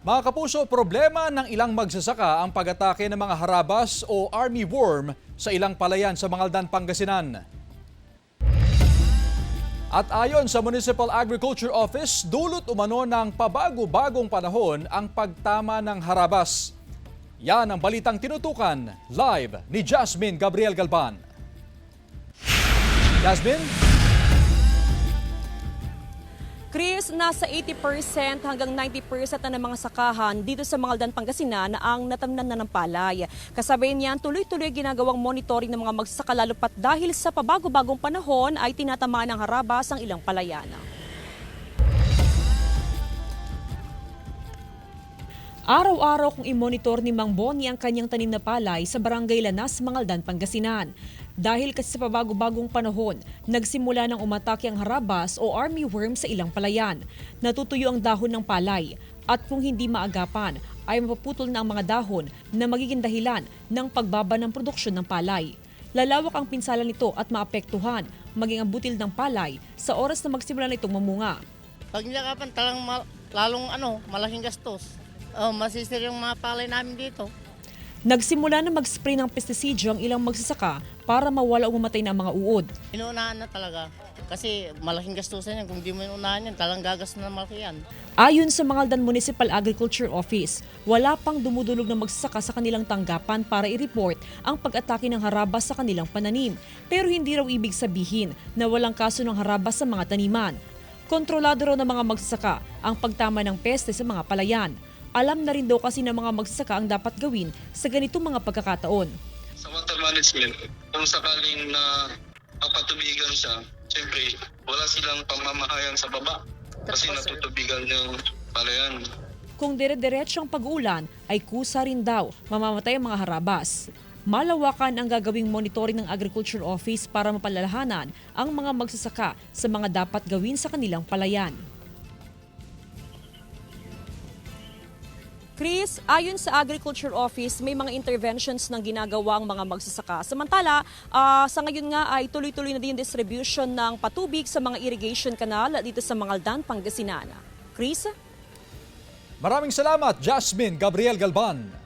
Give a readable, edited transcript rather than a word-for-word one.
Mga kapuso, problema ng ilang magsasaka ang pag-atake ng mga harabas o army worm sa ilang palayan sa Mangaldan, Pangasinan. At ayon sa Municipal Agriculture Office, dulot umano ng pabago-bagong panahon ang pagtama ng harabas. Yan ang balitang tinutukan live ni Jasmine Gabriel Galban. Jasmine? Chris, nasa 80% hanggang 90% na ng mga sakahan dito sa Mangaldan, Pangasinan ang natamnan na ng palay. Kasabay niyan, tuloy-tuloy ginagawang monitoring ng mga magsasaka lalo pat dahil sa pabago-bagong panahon ay tinatamaan ng harabas ang ilang palayan. Araw-araw kung i-monitor ni Mang Boni ang kanyang tanim na palay sa Barangay Lanas, Mangaldan, Pangasinan. Dahil kasi sa pabago-bagong panahon, nagsimula ng umatake ang harabas o army worm sa ilang palayan. Natutuyo ang dahon ng palay at kung hindi maagapan ay mapuputol na ang mga dahon na magiging dahilan ng pagbaba ng produksyon ng palay. Lalawak ang pinsala nito at maapektuhan maging ang butil ng palay sa oras na magsimula na itong mamunga. Pag nilakapan talang lalong malaking gastos. Masisir yung mga palay namin dito. Nagsimula na mag-spray ng pestisida ang ilang magsasaka para mawala o mamatay na ang mga uod. Inuunahan na talaga kasi malaking gastusan yan. Kung di mo inuunahan yan, talang gagas na malaki yan. Ayon sa Mangaldan Municipal Agriculture Office, wala pang dumudulog na magsasaka sa kanilang tanggapan para i-report ang pag-atake ng harabas sa kanilang pananim. Pero hindi raw ibig sabihin na walang kaso ng harabas sa mga taniman. Kontrolado raw ng mga magsasaka ang pagtama ng peste sa mga palayan. Alam na rin daw kasi ng mga magsasaka ang dapat gawin sa ganitong mga pagkakataon. Sa water management, kung sakaling na papatubigan siya, siyempre wala silang pamamahayan sa baba kasi natutubigan yung palayan. Kung dire-diretso ang pag-uulan, ay kusa rin daw mamamatay ang mga harabas. Malawakan ang gagawing monitoring ng Agriculture Office para mapalalahanan ang mga magsasaka sa mga dapat gawin sa kanilang palayan. Chris, ayon sa Agriculture Office, may mga interventions ng ginagawa ang mga magsasaka. Samantala, sa ngayon nga ay tuloy-tuloy na din distribution ng patubig sa mga irrigation canal dito sa Mangaldan, Pangasinan. Chris? Maraming salamat, Jasmine Gabriel Galban.